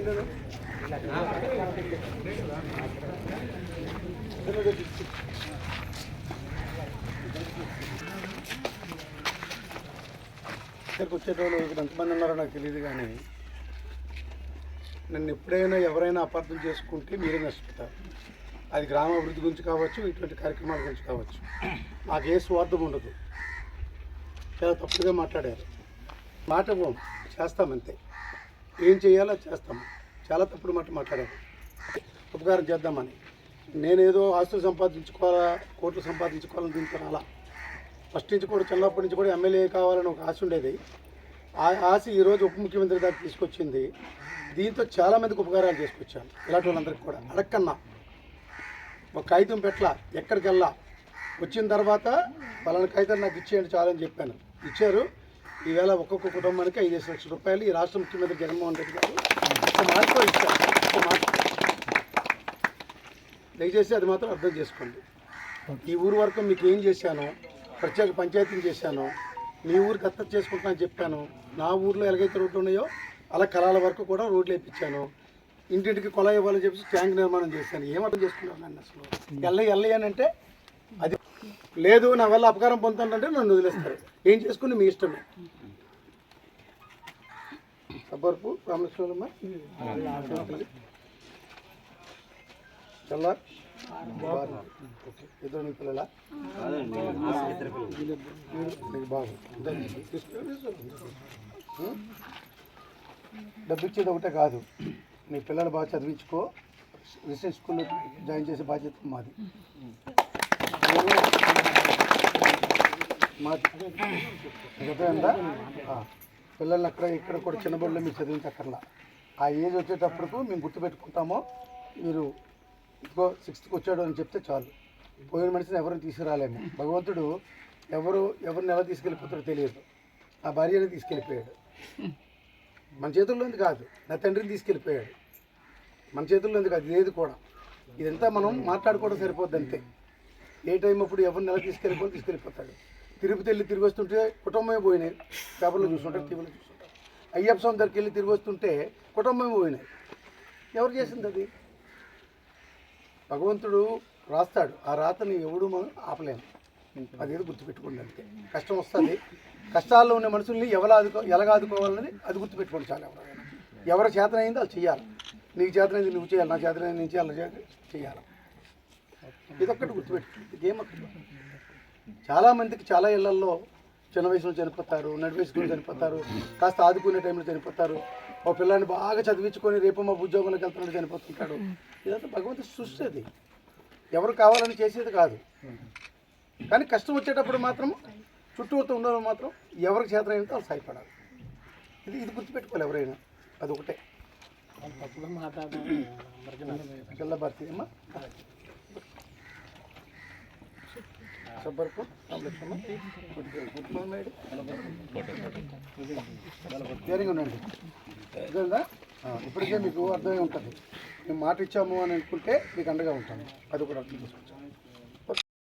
ఇక్కడికి వచ్చేటోళ్ళు ఇక్కడ ఎంతమంది ఉన్నారో నాకు తెలియదు, కానీ నన్ను ఎప్పుడైనా ఎవరైనా అపార్థం చేసుకుంటే మీరే నష్టపోతారు. అది గ్రామాభివృద్ధి గురించి కావచ్చు, ఇటువంటి కార్యక్రమాల గురించి కావచ్చు. నాకు ఏ స్వార్థం ఉండదు. చాలా తప్పుగా మాట్లాడారు. మాట చేస్తామంతే, ఏం చేయాలో చేస్తాము. చాలా తప్పుడు మాట మాట్లాడారు. ఉపకారం చేద్దామని నేనేదో ఆస్తులు సంపాదించుకోవాలా, కోట్లు సంపాదించుకోవాలని దీంతో అలా ఫస్ట్ నుంచి కూడా చిన్నప్పటి నుంచి కూడా ఎమ్మెల్యే కావాలని ఒక ఆశ ఉండేది. ఆ ఆశ ఈరోజు ఉప ముఖ్యమంత్రి దాకా తీసుకొచ్చింది. దీంతో చాలామందికి ఉపకారాలు చేసుకొచ్చాను. ఇలాంటి వాళ్ళందరికీ కూడా అడక్కన్నా ఒక కాగితం పెట్ల ఎక్కడికి వెళ్ళా, వచ్చిన తర్వాత వాళ్ళని కాగితం నాకు ఇచ్చేయండి చాలని చెప్పాను. ఇచ్చారు. ఈవేళ ఒక్కొక్క కుటుంబానికి 5 లక్షల రూపాయలు ఈ రాష్ట్ర ముఖ్యమంత్రి జగన్మోహన్ రెడ్డి గారు ఒక మార్పులో ఇచ్చారు. ఒక మాట దయచేసి అది మాత్రం అర్థం చేసుకోండి. ఈ ఊరు వరకు మీకు ఏం చేశాను, ప్రత్యేక పంచాయతీని చేశాను, మీ ఊరు దత్తత చేసుకుంటానని చెప్పాను. నా ఊర్లో ఎలాగైతే రోడ్లు ఉన్నాయో అలా కళాల వరకు కూడా రోడ్లు వేయించాను. ఇంటింటికి కొలాయి ఇవ్వాలని చెప్పి ట్యాంక్ నిర్మాణం చేశాను. ఏమర్థం చేసుకున్నాను నన్ను అసలు ఎల్లయ్యి అని అంటే అది లేదు. నా వల్ల అపకారం పొందుతానంటే నన్ను వదిలేస్తారు. ఏం చేసుకుని మీ ఇష్టమే. సబ్బర్పు రామలక్ష్మణమ్మ చల్లా ఓకే. ఇద్దరు నీ పిల్లల బాబు డబ్బు ఇచ్చేది ఒకటే కాదు, నీ పిల్లలు బాగా చదివించుకో, రీసెంట్ స్కూల్లో జాయిన్ చేసే బాధ్యత మాది. పిల్లల్ని అక్కడ ఇక్కడ కూడా చిన్నబడిలో మీరు చదివించక్కర్లా. ఆ ఏజ్ వచ్చేటప్పటికు మేము గుర్తుపెట్టుకుంటామో, మీరు ఇదిగో 6th వచ్చాడు అని చెప్తే చాలు. పోయిన మనిషిని ఎవరిని తీసుకురాలేము. భగవంతుడు ఎవరిని ఎలా తీసుకెళ్ళిపోతాడో తెలియదు. ఆ భార్యని తీసుకెళ్ళిపోయాడు. మన చేతుల్లోంది కాదు, నా తండ్రిని తీసుకెళ్ళిపోయాడు. మన చేతుల్లోంది కాదు, లేదు కూడా. ఇదంతా మనం మాట్లాడుకోవడం సరిపోద్ది అంతే. ఏ టైం అప్పుడు ఎవరిని ఎలా తీసుకెళ్ళిపోతాడు. తిరుపతి వెళ్ళి తిరిగి వస్తుంటే కుటుంబమే పోయినాయి. పేపర్లో చూస్తుంటారు, టీవీలో చూస్తుంటారు. అయ్యప్ప స్వామి దగ్గరికి వెళ్ళి తిరిగి వస్తుంటే కుటుంబమే పోయినాయి. ఎవరు చేసింది అది? భగవంతుడు రాస్తాడు. ఆ రాతని ఎవడు మనం ఆపలేము. అదేదో గుర్తుపెట్టుకోండి అంతే. కష్టం వస్తుంది. కష్టాల్లో ఉన్న మనుషుల్ని ఎలాగ ఆదుకోవాలని అది గుర్తుపెట్టుకోండి చాలు. ఎవరి చేతనైందో అది చెయ్యాలి. నీకు చేతనైంది నువ్వు చేయాలి, నా చేతనైంది నేను చేయాలి. ఇదొక్కటి గుర్తుపెట్టుకోండి. ఇంకేమక్కర్లేదు. చాలామందికి చాలా ఇళ్లల్లో చిన్న వయసులో చనిపోతారు, నడి వయసులో చనిపోతారు, కాస్త ఆదుకునే టైంలో చనిపోతారు. ఓ పిల్లాన్ని బాగా చదివించుకొని రేపు మా ఉద్యోగంలోకి వెళ్తున్నాడు చనిపోతుంటాడు. ఇదంతా భగవంతుడు సృష్టి. అది ఎవరు కావాలని చేసేది కాదు. కానీ కష్టం వచ్చేటప్పుడు మాత్రం చుట్టూతో ఉండడం మాత్రం ఎవరికి చేతనైనంత వాళ్ళు సాయపడాలి. ఇది గుర్తుపెట్టుకోవాలి ఎవరైనా. అదొకటే. జిల్లా భర్తీ అమ్మ సబ్బర్పు క్లియరింగ్ ఉండండి. అర్థమైందా? ఇప్పటికే మీకు అర్థమై ఉంటుంది. మేము మాట ఇచ్చాము అని అనుకుంటే మీకు అండగా ఉంటాము. అది కూడా అర్థం చేసుకోవచ్చు.